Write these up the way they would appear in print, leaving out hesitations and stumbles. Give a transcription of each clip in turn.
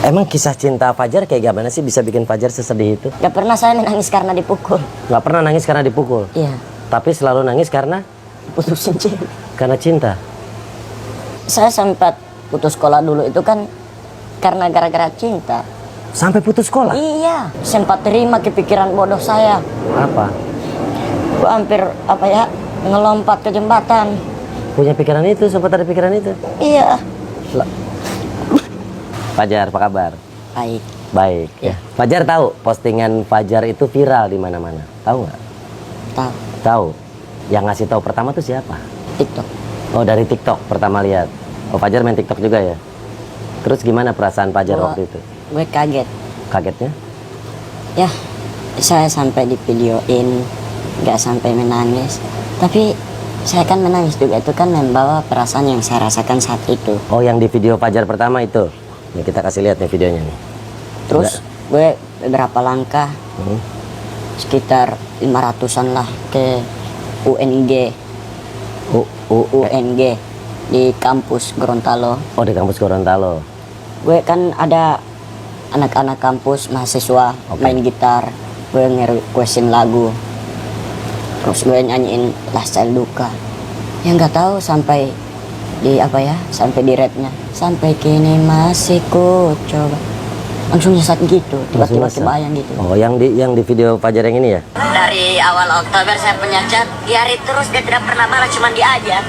Emang kisah cinta Fajar kayak gimana sih bisa bikin Fajar sesedih itu? Gak pernah saya menangis karena dipukul. Gak pernah nangis karena dipukul? Iya. Tapi selalu nangis karena? Putusin cewek. Karena cinta? Saya sempat putus sekolah dulu itu kan karena gara-gara cinta. Sampai putus sekolah? Iya. Sempat terima kepikiran bodoh saya. Apa? Gua hampir ngelompat ke jembatan. Punya pikiran itu? Sempat ada pikiran itu? Iya. Fajar, apa kabar? Baik. Baik ya. Fajar tahu postingan Fajar itu viral di mana-mana. Tahu nggak? Tahu. Tahu. Yang ngasih tahu pertama tuh siapa? TikTok. Oh, dari TikTok pertama lihat. Oh, Fajar main TikTok juga ya? Terus gimana perasaan Fajar waktu itu? Gue kaget. Kagetnya? Ya, saya sampai di videoin, nggak sampai menangis. Tapi saya kan menangis juga, itu kan membawa perasaan yang saya rasakan saat itu. Oh, yang di video Fajar pertama itu? Ya, kita kasih lihat nih videonya nih. Terus gue beberapa langkah, sekitar 500-an lah ke UNG. UNG di kampus Gorontalo. Oh, di kampus Gorontalo. Gue kan ada anak-anak kampus mahasiswa main gitar, gue nge-requestin lagu, terus gue nyanyiin Lifestyle Duka. Ya nggak tahu sampai di sampai di rapnya, sampai kini masih ku coba. Langsung nyesat gitu, tiba-tiba kebayang gitu. Oh, yang di video Fajar yang ini ya? Dari awal Oktober saya punya chat, diari terus, dia tidak pernah malah, cuma diajak.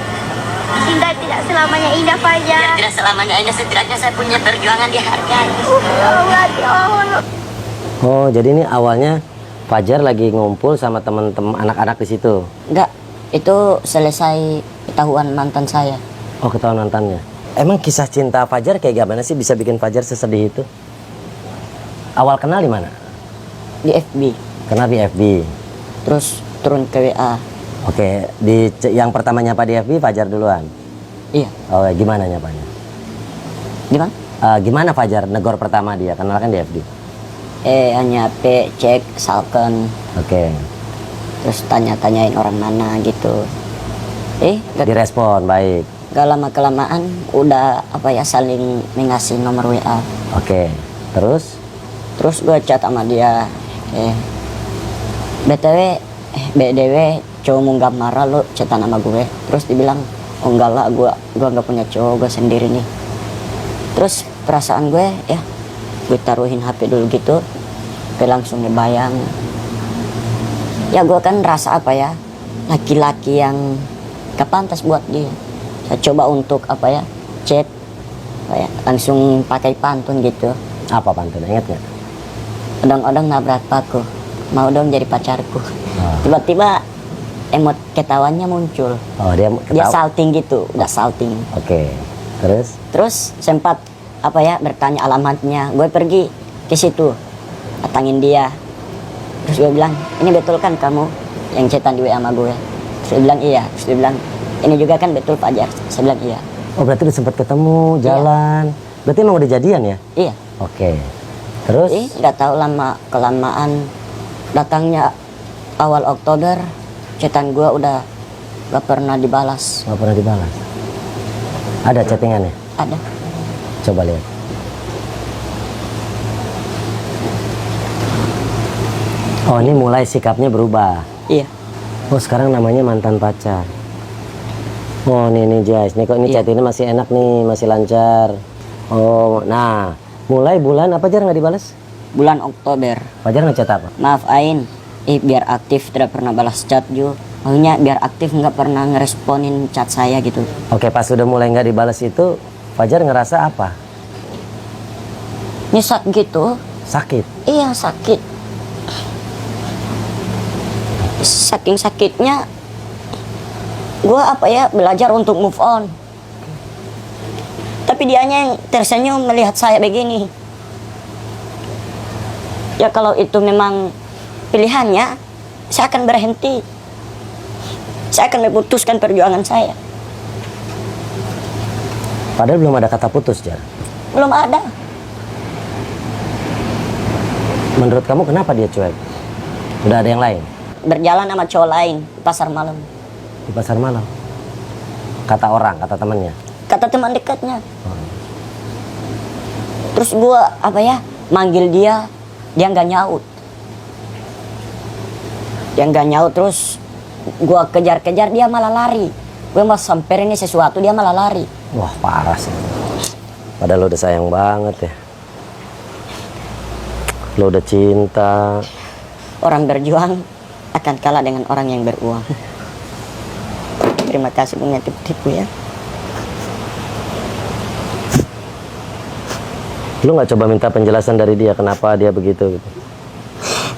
Indah tidak selamanya indah, Fajar. Ya, tidak selamanya indah, setidaknya saya punya perjuangan dihargai. Oh, jadi ini awalnya Fajar lagi ngumpul sama teman-teman anak-anak di situ? Enggak, itu selesai ketahuan mantan saya. Oh, ketahuan mantannya. Emang kisah cinta Fajar kayak gimana sih bisa bikin Fajar sesedih itu? Awal kenal di mana? Di FB. Kenal di FB. Terus turun ke WA. Oke, yang pertama nyapa di FB Fajar duluan. Iya. Oh, gimana nyapanya? Gimana? Gimana Fajar negor pertama dia? Kenal kan di FB. Hanya cek salken. Oke. Terus tanya-tanyain orang mana gitu. Direspon baik. Gak lama kelamaan udah saling mengasih nomor WA. Oke. Terus Gue chat sama dia. BDW cowokmu gak marah lo chatan sama gue. Terus dibilang, oh enggak lah, gue gak punya cowok, gue sendiri nih. Terus perasaan gue gue taruhin HP dulu gitu, gue langsung ngebayang. Ya gue kan rasa laki-laki yang gak pantas buat dia. Saya coba untuk chat, langsung pakai pantun gitu. apa pantun? Ingat nggak? Odong-odong nabrak paku, mau dong jadi pacarku. Tiba-tiba emot ketawanya muncul. Oh, dia salting gitu, udah salting. Oke. Terus sempat bertanya alamatnya. Gue pergi ke situ, datangin dia. Terus gue bilang, ini betul kan kamu yang chatan di WA sama gue? Terus dia bilang iya. Terus dia bilang, ini juga kan betul Fajar? Saya bilang iya. Oh, berarti udah sempat ketemu, jalan. Iya. Berarti emang udah jadian ya? Iya. Oke. Terus? Nggak tahu lama kelamaan datangnya awal Oktober, chatan gue udah gak pernah dibalas. Gak pernah dibalas? Ada chattingannya? Ada. Coba lihat. Oh, ini mulai sikapnya berubah. Iya. Oh, sekarang namanya mantan pacar. Oh, nih guys, nih kok ini chattingnya masih enak nih, masih lancar. Oh, nah, mulai bulan apa Jar nggak dibalas? Bulan Oktober. Fajar ngechat apa? Maaf Ain, biar aktif tidak pernah balas chat juga. Maksudnya biar aktif nggak pernah ngeresponin chat saya gitu. Oke, pas sudah mulai nggak dibalas itu, Fajar ngerasa apa? Nyesat gitu. Sakit? Iya, sakit. Saking sakitnya, gue belajar untuk move on. Tapi dianya yang tersenyum melihat saya begini. Ya kalau itu memang pilihannya, saya akan berhenti. Saya akan memutuskan perjuangan saya. Padahal belum ada kata putus, Jar. Belum ada. Menurut kamu kenapa dia cuek? Udah ada yang lain? Berjalan sama cowok lain di pasar malam. Di pasar malam? Kata orang, kata temannya? Kata teman dekatnya. Terus gue apa ya, manggil dia nggak nyaut. Dia nggak nyaut, terus gue kejar-kejar, dia malah lari. Gue mau samperin sesuatu, dia malah lari. Wah, parah sih. Padahal lo udah sayang banget ya. Lo udah cinta. Orang berjuang akan kalah dengan orang yang beruang. Terima kasih punya tipu-tipu ya. Lo nggak coba minta penjelasan dari dia kenapa dia begitu gitu?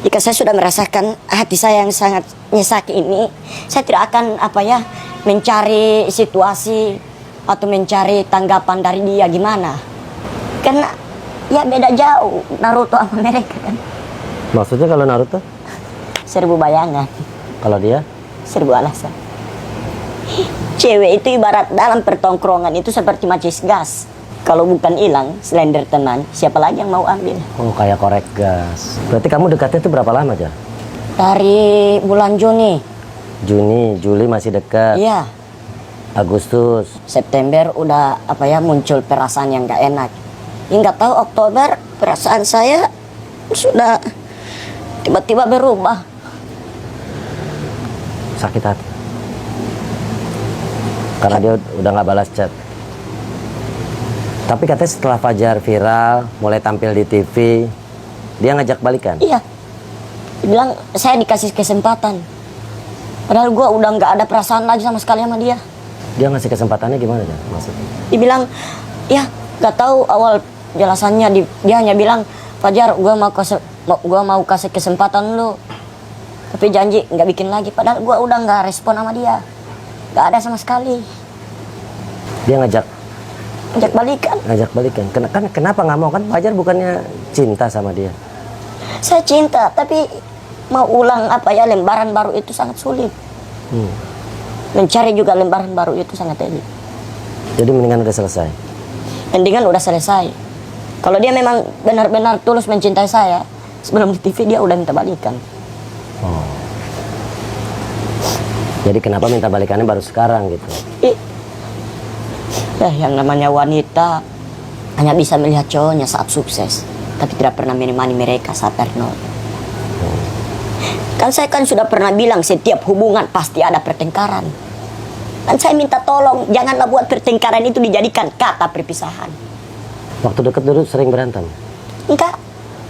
Jika saya sudah merasakan hati saya yang sangat nyesek ini, saya tidak akan apa ya, mencari situasi atau mencari tanggapan dari dia gimana. Karena ya beda jauh Naruto sama mereka kan. Maksudnya kalau Naruto? 1000 bayangan. Kalau dia? 1000 alasan. Cewek itu ibarat dalam pertongkrongan itu seperti macis gas. Kalau bukan hilang, slender tenan, siapa lagi yang mau ambil? Oh, kayak korek gas. Berarti kamu dekatnya tuh berapa lama aja? Dari bulan Juni. Juni, Juli masih dekat. Iya. Agustus. September udah apa ya, muncul perasaan yang gak enak. Hingga tahu Oktober perasaan saya sudah tiba-tiba berubah. Sakit hati. Karena dia udah nggak balas chat. Tapi katanya setelah Fajar viral, mulai tampil di TV, dia ngajak balikan. Iya. Dia bilang saya dikasih kesempatan. Padahal gue udah nggak ada perasaan lagi sama sekali sama dia. Dia ngasih kesempatannya gimana ya maksudnya? Dibilang, ya nggak tahu awal jelasannya. Dia hanya bilang, Fajar, gue mau kasih kesempatan lu. Tapi janji nggak bikin lagi. Padahal gue udah nggak respon sama dia. Nggak ada sama sekali. Dia ngajak Balikan. Kenapa nggak mau? Kan Fajar bukannya cinta sama dia. Saya cinta, tapi mau ulang apa ya, lembaran baru itu sangat sulit. Mencari juga lembaran baru itu sangat sulit. Jadi mendingan udah selesai. Mendingan udah selesai. Kalau dia memang benar-benar tulus mencintai saya, sebelum di TV dia udah minta balikan. Oh. Jadi kenapa minta balikannya baru sekarang gitu? Ya, yang namanya wanita hanya bisa melihat cowoknya saat sukses, tapi tidak pernah menemani mereka saat ternol. Kan saya kan sudah pernah bilang setiap hubungan pasti ada pertengkaran. Dan saya minta tolong, janganlah buat pertengkaran itu dijadikan kata perpisahan. Waktu deket dulu sering berantem? Enggak.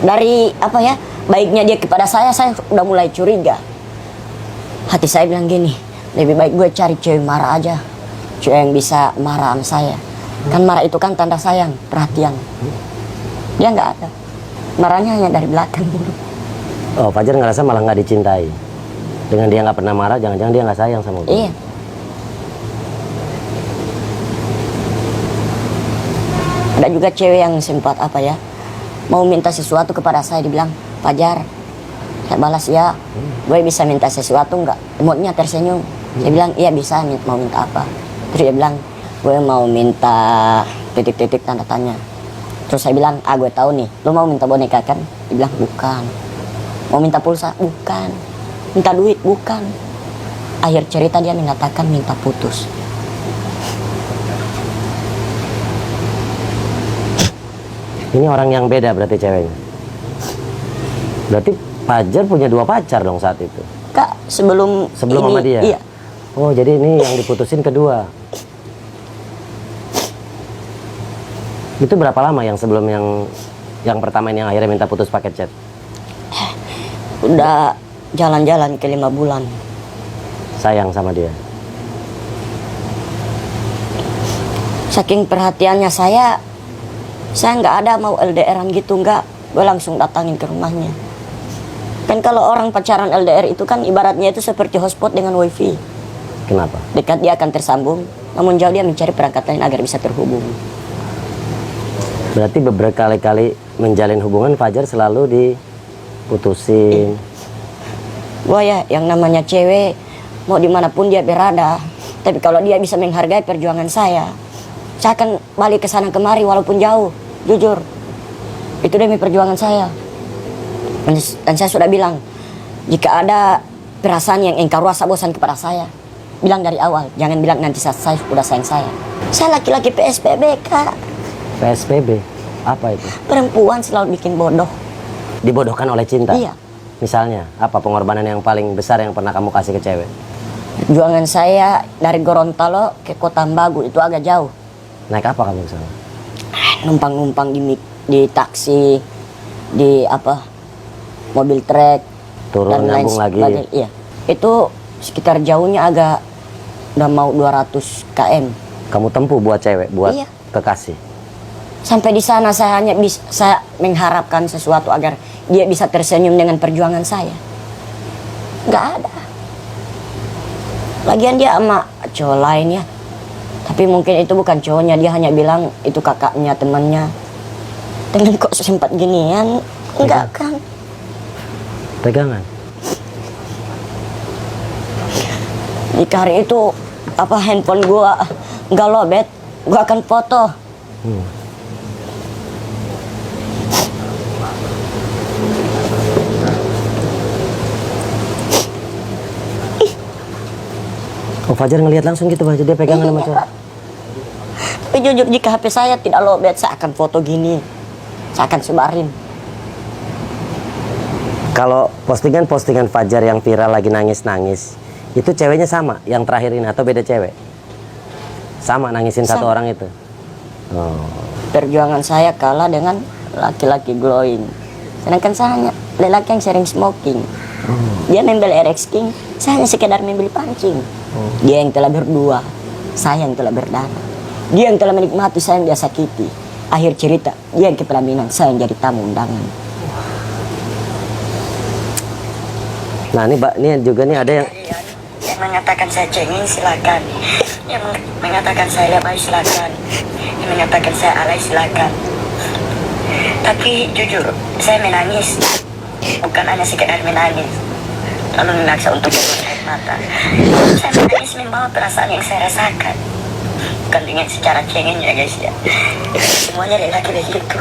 Dari apa ya, baiknya dia kepada saya udah mulai curiga. Hati saya bilang gini, lebih baik gue cari cewek marah aja. Cewek yang bisa marah sama saya. Kan marah itu kan tanda sayang, perhatian. Dia nggak ada. Marahnya hanya dari belakang dulu. Oh, Fajar ngerasa malah nggak dicintai. Dengan dia nggak pernah marah, jangan-jangan dia nggak sayang sama gue. Iya. Ada juga cewek yang sempat apa ya, mau minta sesuatu kepada saya, dibilang, Fajar, saya balas ya, gue bisa minta sesuatu nggak? Emotnya tersenyum. Saya bilang, iya bisa, mau minta apa? Terus dia bilang, gue mau minta titik-titik tanda tanya. Terus saya bilang, gue tahu nih, lo mau minta boneka kan? Dia bilang, bukan. Mau minta pulsa? Bukan. Minta duit? Bukan. Akhir cerita dia mengatakan minta putus. Ini orang yang beda berarti ceweknya. Berarti Fajar punya 2 pacar dong saat itu. Kak, sebelum ini, sama dia? Iya. Oh, jadi ini yang diputusin kedua. Itu berapa lama yang sebelum yang pertama ini yang akhirnya minta putus paket chat? Udah jalan-jalan ke 5 bulan. Sayang sama dia. Saking perhatiannya saya nggak ada mau LDRan gitu, nggak. Gue langsung datangin ke rumahnya. Kan kalau orang pacaran LDR itu kan ibaratnya itu seperti hotspot dengan wifi. Kenapa? Dekat dia akan tersambung, namun jauh dia mencari perangkat lain agar bisa terhubung. Berarti beberapa kali menjalin hubungan Fajar selalu diputusin. Wah ya, yang namanya cewek mau dimanapun dia berada, tapi kalau dia bisa menghargai perjuangan saya akan balik ke sana kemari walaupun jauh. Jujur, itu demi perjuangan saya. Dan saya sudah bilang, jika ada perasaan yang engkau rasa bosan kepada saya, bilang dari awal, jangan bilang nanti saat saya udah sayang saya. Saya laki-laki PSBB, Kak. PSBB? Apa itu? Perempuan selalu bikin bodoh. Dibodohkan oleh cinta? Iya. Misalnya, apa pengorbanan yang paling besar yang pernah kamu kasih ke cewek? Perjuangan saya dari Gorontalo ke Kota Ambagu itu agak jauh. Naik apa kamu ke sana? Numpang-numpang di taksi, di apa, mobil trek, Turun nyambung lagi. Iya. Itu sekitar jauhnya agak udah mau 200 km. Kamu tempuh buat cewek, buat Iya. kekasih. Sampai di sana saya hanya bisa saya mengharapkan sesuatu agar dia bisa tersenyum dengan perjuangan saya. Nggak ada. Lagian dia sama cowok lain ya. Tapi mungkin itu bukan cowoknya, dia hanya bilang itu kakaknya, temannya. Dengan kok sempat ginian, enggak kan? Pegangan. Jika hari itu apa handphone gua nggak lobet, gua akan foto. Oh, Fajar ngelihat langsung gitu, Fajar dia pegangan sama cowok. Tapi jujur jika HP saya tidak lobet, saya akan foto gini. Saya akan sebarin. Kalau postingan-postingan Fajar yang viral lagi nangis-nangis, itu ceweknya sama yang terakhir ini atau beda cewek? Sama nangisin satu Sama. orang itu. Oh. Perjuangan saya kalah dengan laki-laki glowing. Sedangkan saya hanya lelaki yang sering smoking. Dia membeli RX King, saya hanya sekedar membeli pancing. Dia yang telah berdua, saya yang telah berdarah. Dia yang telah menikmati, saya yang dia sakiti. Akhir cerita, dia yang kepelaminan, saya yang jadi tamu undangan. Nah ini Mbak, ini juga nih ada yang Yang mengatakan saya cengeng silakan. Yang mengatakan saya lebay silakan. Yang mengatakan saya alay silakan. Tapi jujur, saya menangis. Bukan hanya sekedar menangis, lalu memaksa untuk keluar air mata. Saya menangis membawa perasaan yang saya rasakan. Bukan dengan secara cengeng ya guys ya. Semuanya lelaki begitu.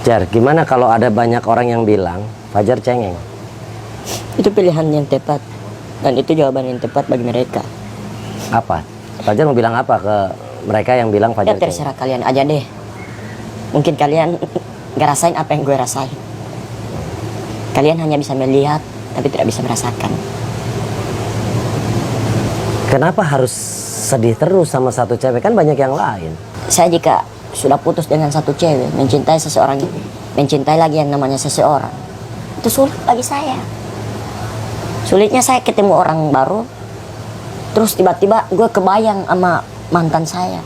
Jar, gimana kalau ada banyak orang yang bilang Fajar cengeng? Itu pilihan yang tepat. Dan itu jawaban yang tepat bagi mereka. Apa? Fajar mau bilang apa ke mereka yang bilang Ya Fajar cengeng? terserah kalian aja deh. Mungkin kalian gak rasain apa yang gue rasain. Kalian hanya bisa melihat, tapi tidak bisa merasakan. Kenapa harus sedih terus sama satu cewek? Kan banyak yang lain. Saya jika sudah putus dengan satu cewek, mencintai seseorang, mencintai lagi yang namanya seseorang, itu sulit bagi saya. Sulitnya saya ketemu orang baru, terus tiba-tiba gue kebayang sama mantan saya.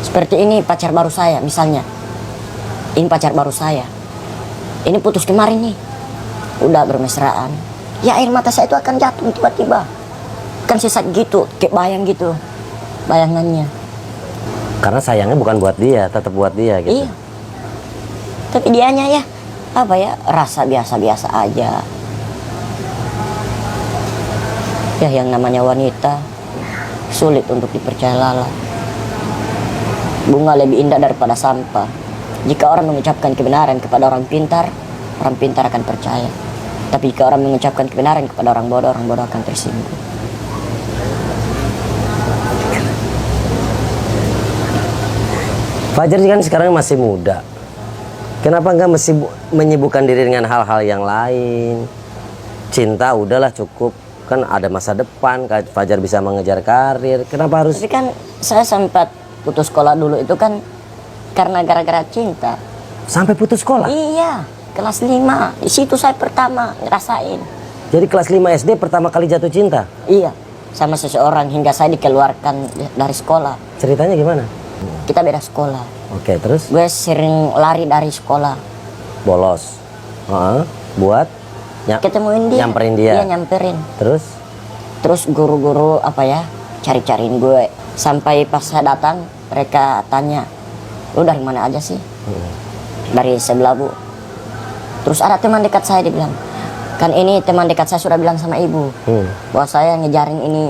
Seperti ini pacar baru saya, misalnya. Ini pacar baru saya. Ini putus kemarin nih. Udah bermesraan. Ya air mata saya itu akan jatuh tiba-tiba. Kan sesak gitu, kayak bayang gitu. Bayangannya. Karena sayangnya bukan buat dia, tetap buat dia gitu. Iya. Tapi dianya ya, apa ya, rasa biasa-biasa aja. Ya yang namanya wanita, sulit untuk dipercaya lala. Bunga lebih indah daripada sampah. Jika orang mengucapkan kebenaran kepada orang pintar akan percaya. Tapi jika orang mengucapkan kebenaran kepada orang bodoh akan tersinggung. Fajar kan sekarang masih muda. Kenapa nggak mesti menyibukkan diri dengan hal-hal yang lain? Cinta udahlah cukup. Kan ada masa depan, Fajar bisa mengejar karir. Kenapa harus... Tapi kan saya sempat putus sekolah dulu itu kan karena gara-gara cinta. Sampai putus sekolah? Iya, kelas 5. Di situ saya pertama ngerasain. Jadi kelas 5 SD pertama kali jatuh cinta? Iya, sama seseorang hingga saya dikeluarkan dari sekolah. Ceritanya gimana? Kita beda sekolah. Oke, terus? Gue sering lari dari sekolah. Bolos. Buat? Ketemuin dia. Nyamperin dia? Iya, nyamperin. Terus? Terus guru-guru apa ya, cari-cariin gue. Sampai pas saya datang, mereka tanya, lu dari mana aja sih? Dari sebelah bu. Terus ada teman dekat saya, dia bilang, kan ini teman dekat saya sudah bilang sama ibu bahwa saya ngejarin ini.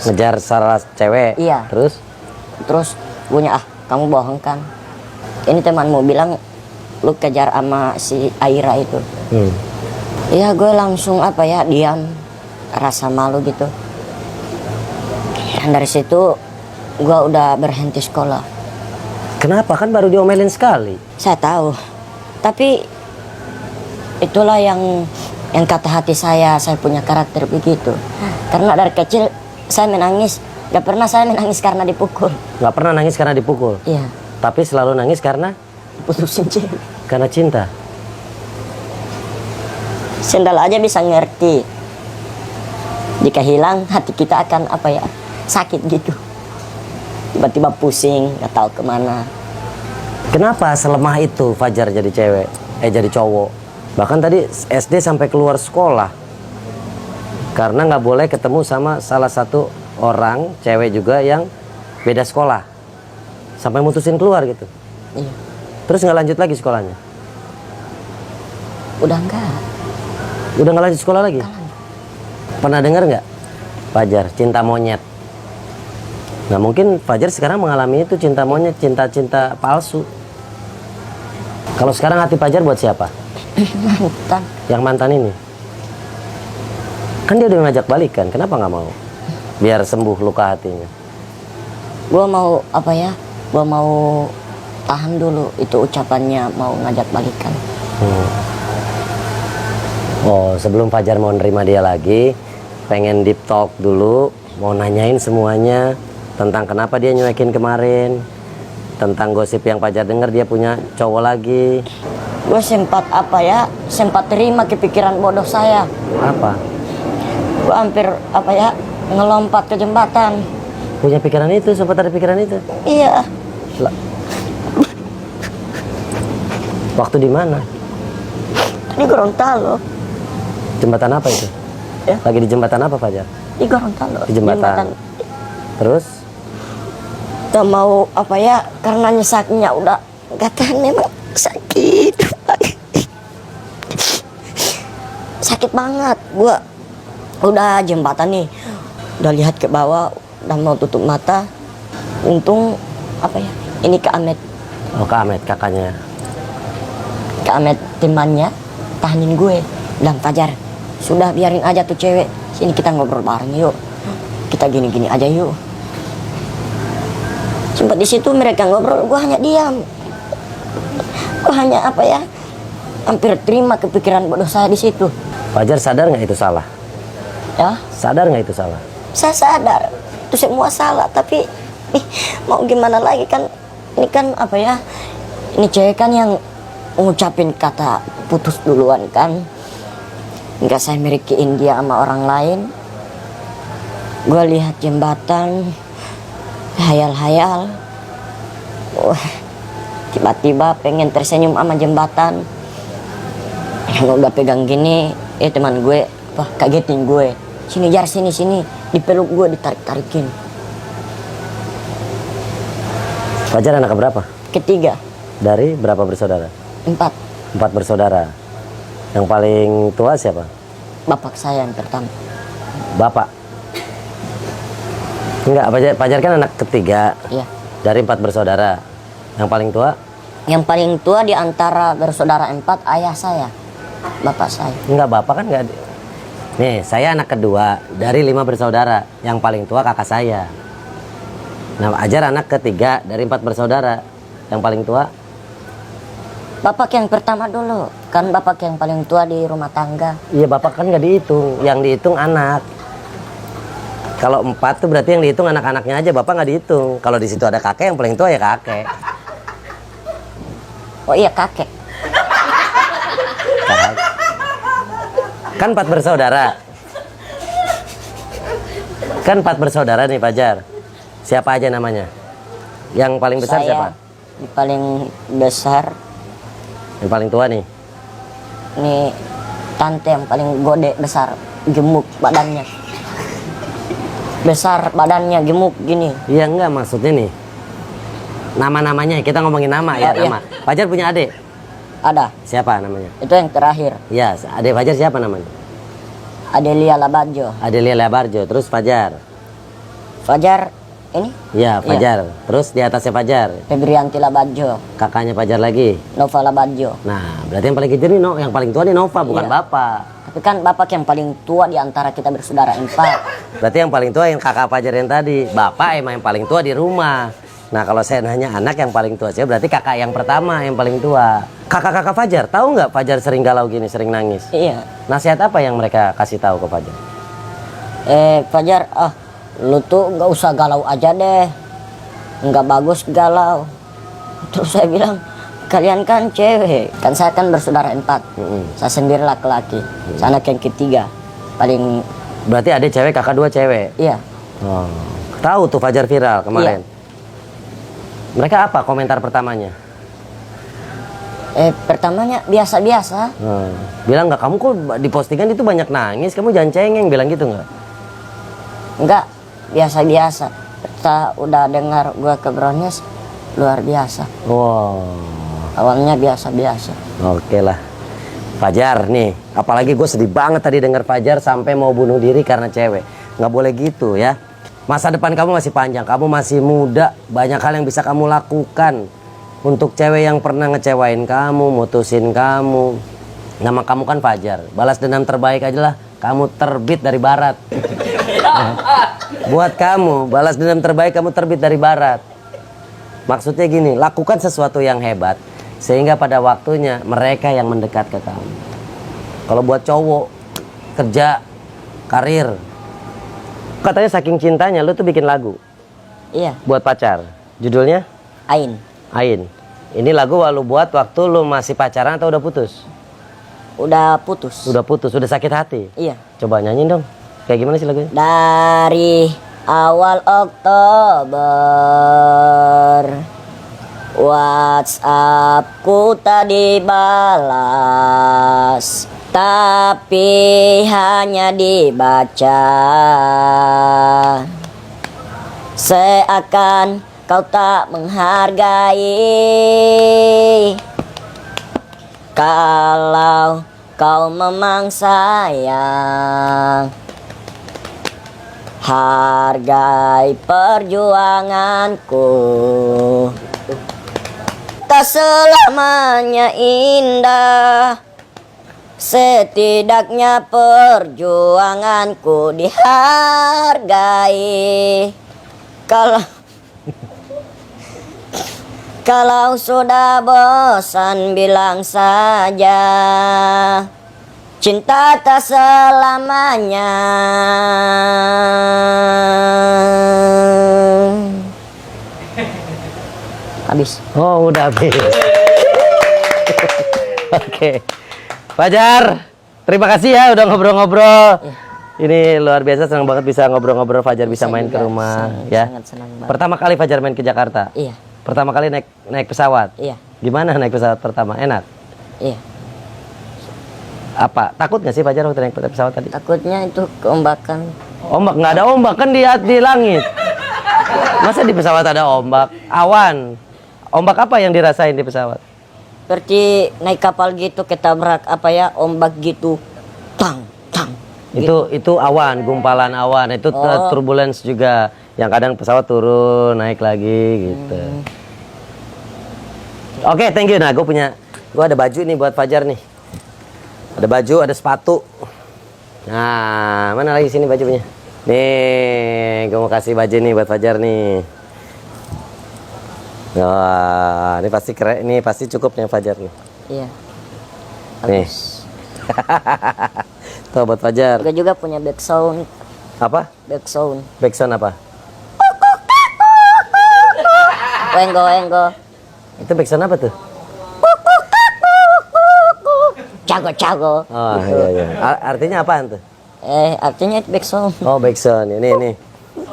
Ngejar salah cewek? Iya. Terus punya kamu bohong kan? Ini temanmu bilang lu kejar sama si Aira itu. Iya, gue langsung apa ya, diam, rasa malu gitu. Dan dari situ gue udah berhenti sekolah. Kenapa? Kan baru diomelin sekali. Saya tahu. Tapi itulah yang kata hati saya punya karakter begitu. Karena dari kecil saya menangis. Gak pernah saya menangis karena dipukul. Nggak pernah nangis karena dipukul. Iya. Tapi selalu nangis karena Putusin cewek. karena cinta. Sendal aja bisa ngerti. Jika hilang hati kita akan apa ya, sakit gitu. Tiba-tiba pusing, gak tahu kemana. Kenapa selemah itu Fajar jadi cewek? Jadi cowok. Bahkan tadi SD sampai keluar sekolah. Karena nggak boleh ketemu sama salah satu orang cewek juga yang beda sekolah. Sampai mutusin keluar gitu. Iya. Terus nggak lanjut lagi sekolahnya? Udah enggak. Udah nggak lanjut sekolah lagi? Pernah dengar nggak Fajar cinta monyet? Nah mungkin Fajar sekarang mengalami itu, cinta monyet, cinta-cinta palsu. Kalau sekarang hati Fajar buat siapa? Mantan. Yang mantan ini? Kan dia udah ngajak balikan, kenapa nggak mau? Biar sembuh luka hatinya. Gua mau apa ya? Gua mau tahan dulu itu ucapannya mau ngajak balikan. Oh, sebelum Fajar mau nerima dia lagi, pengen deep talk dulu, mau nanyain semuanya tentang kenapa dia nyuekin kemarin, tentang gosip yang Fajar dengar dia punya cowok lagi. Gue sempat apa ya? Sempat terima kepikiran bodoh saya. Apa? Gue hampir apa ya? Ngelompat ke jembatan. Punya pikiran itu, sempat ada pikiran itu? Iya. Lah. Waktu di mana? Di Gorontalo. Jembatan apa itu? Ya. Lagi di jembatan apa Fajar? Di Gorontalo. Di jembatan. Terus? Gak mau apa ya? Karena nyesaknya udah gak tahan, memang sakit. Sakit banget. Gua udah jembatan nih, udah lihat ke bawah, udah mau tutup mata. Untung apa ya? Ini Kak Ahmed. Oh, Kak Ahmed, kakaknya. Kak Ahmed temannya tahanin gue. Bilang, Fajar, sudah biarin aja tuh cewek. Sini kita ngobrol bareng yuk. Kita gini-gini aja yuk. Sempat di situ mereka ngobrol, gue hanya diam. Gue hanya apa ya? Hampir terima kepikiran bodoh saya di situ. Fajar sadar nggak itu salah? Ya, Sadar nggak itu salah? saya sadar itu semua salah, tapi mau gimana lagi kan? Ini kan apa ya? Ini cewek kan yang ngucapin kata putus duluan kan. Nggak saya milikiin dia sama orang lain. Gue lihat jembatan, hayal-hayal. Wah, tiba-tiba pengen tersenyum sama jembatan. Yang udah pegang gini, teman gue apa kagetin gue. Sini Jar, sini, dipeluk gue, ditarik-tarikin. Fajar anak berapa? Ketiga, Dari berapa bersaudara? 4. 4 bersaudara. Yang paling tua siapa? Bapak saya yang pertama. Bapak. Enggak, Fajar kan anak ketiga. Iya. Dari 4 bersaudara. Yang paling tua? Yang paling tua di antara bersaudara 4 ayah saya, bapak saya. Enggak, bapak kan enggak. Nih, saya anak kedua dari 5 bersaudara. Yang paling tua kakak saya. Nah, Ajar anak ketiga dari 4 bersaudara. Yang paling tua? Bapak yang pertama dulu, kan bapak yang paling tua di rumah tangga. Iya, bapak kan nggak dihitung. Yang dihitung anak. Kalau 4 tuh berarti yang dihitung anak-anaknya aja. Bapak nggak dihitung. Kalau di situ ada kakek, yang paling tua ya kakek. Oh iya, kakek. Kan 4 bersaudara. Kan 4 bersaudara nih Fajar. Siapa aja namanya? Yang paling besar Saya, siapa? yang paling besar. Yang paling tua nih. Ini tante yang paling gede, besar, gemuk badannya. Besar badannya, gemuk gini. Iya enggak, maksudnya nih. Nama-namanya, kita ngomongin nama ya, Oh, iya. nama. Fajar punya adik? Ada, Siapa namanya? itu yang terakhir. Iya, adik Fajar siapa namanya? Adelia Labajo. Adelia Labarjo, terus Fajar. Fajar ini Iya, Fajar. Terus di atasnya Fajar, Febrianti Labajo. kakaknya Fajar lagi. Nova Labajo. Nah, berarti yang paling kecil nih, yang paling tua nih Nova, bukan Iya. bapak. Tapi kan bapak yang paling tua di antara kita bersaudara 4. Berarti yang paling tua yang kakak Fajar yang tadi. Bapak emang yang paling tua di rumah. Nah kalau saya nanya anak yang paling tua saya berarti kakak yang pertama yang paling tua. Kakak-kakak Fajar tahu nggak Fajar sering galau gini, sering nangis? Iya. Nasihat apa yang mereka kasih tahu ke Fajar? Fajar, lu tuh nggak usah galau aja deh, nggak bagus galau. Terus saya bilang, kalian kan cewek, kan saya kan bersaudara 4, saya sendiri laki-laki, saya anak yang ketiga, paling. Berarti ada cewek, kakak 2 cewek. Iya. Oh. Tahu tuh Fajar viral kemarin. Iya. Mereka apa komentar pertamanya? Pertamanya biasa-biasa. Bilang nggak, kamu kok di postingan itu banyak nangis, kamu jangan cengeng, bilang gitu nggak? Enggak, biasa-biasa. Kita udah dengar gua ke Brownies, luar biasa. Wow. Awalnya biasa-biasa. Oke lah. Fajar nih, apalagi gue sedih banget tadi dengar Fajar sampai mau bunuh diri karena cewek. Nggak boleh gitu ya. Masa depan kamu masih panjang, kamu masih muda, banyak hal yang bisa kamu lakukan untuk cewek yang pernah ngecewain kamu, mutusin kamu. Nama kamu kan Fajar, balas dendam terbaik aja lah. Kamu terbit dari barat. Buat kamu, balas dendam terbaik kamu terbit dari barat. Maksudnya gini, lakukan sesuatu yang hebat sehingga pada waktunya mereka yang mendekat ke kamu. Kalau buat cowok, kerja, karir, katanya saking cintanya lu tuh bikin lagu Iya, buat pacar. Judulnya Ain. Ain. Ini lagu lu buat waktu lu masih pacaran atau udah putus? Udah putus. Udah putus, udah sakit hati. Iya. Coba nyanyiin dong. Kayak gimana sih lagunya? Dari awal Oktober WhatsAppku tak dibalas, tapi hanya dibaca. Seakan kau tak menghargai. Kalau kau memang sayang, hargai perjuanganku. Tak selamanya indah, setidaknya perjuanganku dihargai. Kalau sudah bosan bilang saja, cinta tak selamanya. Habis. Oh, udah habis. Oke. Fajar, terima kasih ya udah ngobrol-ngobrol. Ini luar biasa, senang banget bisa ngobrol-ngobrol. Fajar bisa main ke rumah ya. Sangat senang banget. Pertama kali Fajar main ke Jakarta. Iya. Pertama kali naik pesawat. Iya. Gimana naik pesawat pertama? Enak? Iya. Apa? Takut nggak sih Fajar waktu naik pesawat tadi? Takutnya itu keombakan. Ombak, nggak ada ombak kan di langit. Masa di pesawat ada ombak? Awan. Ombak apa yang dirasain di pesawat? Seperti naik kapal gitu, ketabrak ombak gitu. Tang, tang. Itu awan, gumpalan awan. Itu turbulence juga. Yang kadang pesawat turun, naik lagi gitu. Oke, thank you. Nah, gue ada baju nih buat Fajar nih. Ada baju, ada sepatu. Nah, mana lagi sini bajunya? Nih, gue mau kasih baju nih buat Fajar nih. Wah, ini pasti keren, ini pasti cukup nih Fajar nih. Iya. Nih. Tuh buat Fajar. Gue juga punya back sound. Apa? Back sound. Backsound apa? Wenggo. Itu backsound apa tuh? Cago. Oh iya. Artinya apaan tuh? Artinya itu back sound. Oh backsound, ini.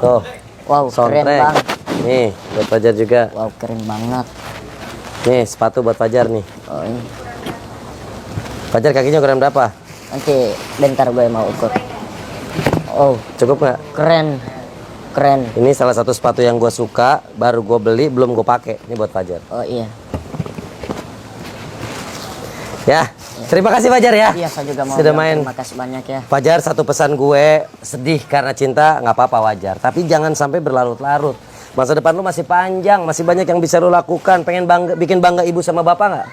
Tuh. Wow, keren Soundtrack. banget. Nih, buat Fajar juga. Wow, keren banget. Nih, sepatu buat Fajar nih. Oh, ini. Fajar kakinya ukuran berapa? Nanti bentar gue mau ukur. Oh, Cukup nggak? keren. Ini salah satu sepatu yang gue suka, baru gue beli, belum gue pakai. Ini buat Fajar. Oh iya. Ya, terima kasih Fajar ya. Iya, saya juga mau Sudah bilang main. terima kasih banyak ya. Fajar, satu pesan gue, sedih karena cinta nggak apa-apa, wajar. Tapi jangan sampai berlarut-larut. Masa depan lu masih panjang, masih banyak yang bisa lu lakukan. Pengen bikin bangga ibu sama bapak nggak?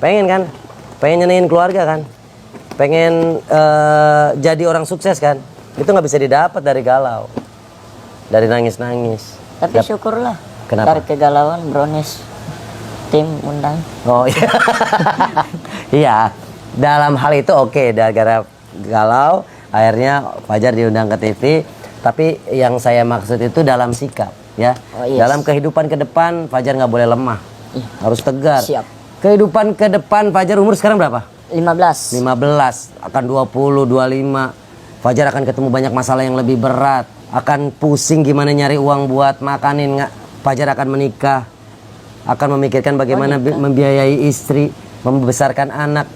Pengen kan? Pengen nyenengin keluarga kan? Pengen jadi orang sukses kan? Itu nggak bisa didapat dari galau, dari nangis-nangis. Tapi syukurlah. Kenapa? Dari kegalauan Brownies tim undang. Oh iya. Iya. Dalam hal itu oke, gara-gara galau akhirnya Fajar diundang ke TV. Tapi yang saya maksud itu dalam sikap ya. Oh, yes. Dalam kehidupan ke depan Fajar nggak boleh lemah. Iya. Harus tegar. Siap. Kehidupan ke depan Fajar umur sekarang berapa? 15. 15, akan 20, 25. Fajar akan ketemu banyak masalah yang lebih berat. Akan pusing gimana nyari uang buat makanin. Fajar akan menikah. Akan memikirkan bagaimana membiayai istri, membesarkan anak.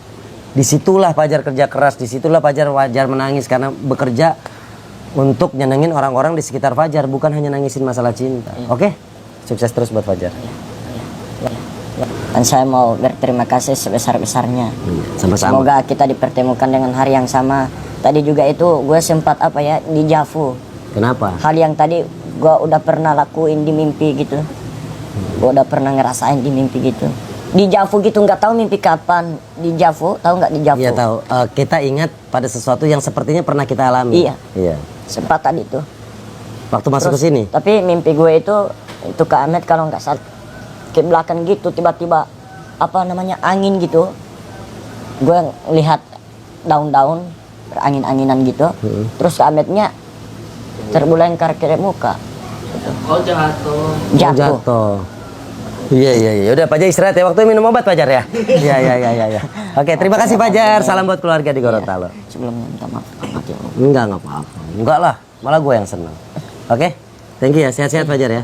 Disitulah Fajar kerja keras. Disitulah Fajar menangis karena bekerja untuk nyenengin orang-orang di sekitar Fajar. Bukan hanya nangisin masalah cinta. Oke? Sukses terus buat Fajar. Dan saya mau berterima kasih sebesar-besarnya. Sama-sama. Semoga kita dipertemukan dengan hari yang sama. Tadi juga itu gue sempat di Javu. Kenapa? Hal yang tadi gue udah pernah lakuin di mimpi gitu. Gue udah pernah ngerasain di mimpi gitu. Di Javu gitu, nggak tahu mimpi kapan. Di Javu, tahu nggak di Javu? Iya tahu. Kita ingat pada sesuatu yang sepertinya pernah kita alami. Iya. Sempat tadi tuh. Waktu masuk ke sini. Tapi mimpi gue itu ke Ahmed kalau nggak salah ke belakang gitu, tiba-tiba angin gitu. Gue lihat daun-daun berangin-anginan gitu. Terus ke Ahmednya terbulengkar ke muka. Oh jatuh. Jatuh. Iya. Udah Fajar istirahat ya. Waktu minum obat Fajar ya. Iya. Oke, terima kasih Fajar. Salam buat keluarga di Gorontalo. Sebelumnya minta maaf. Enggak apa-apa. Enggak lah. Malah gue yang senang. Oke. Thank you ya. Sehat-sehat Fajar ya.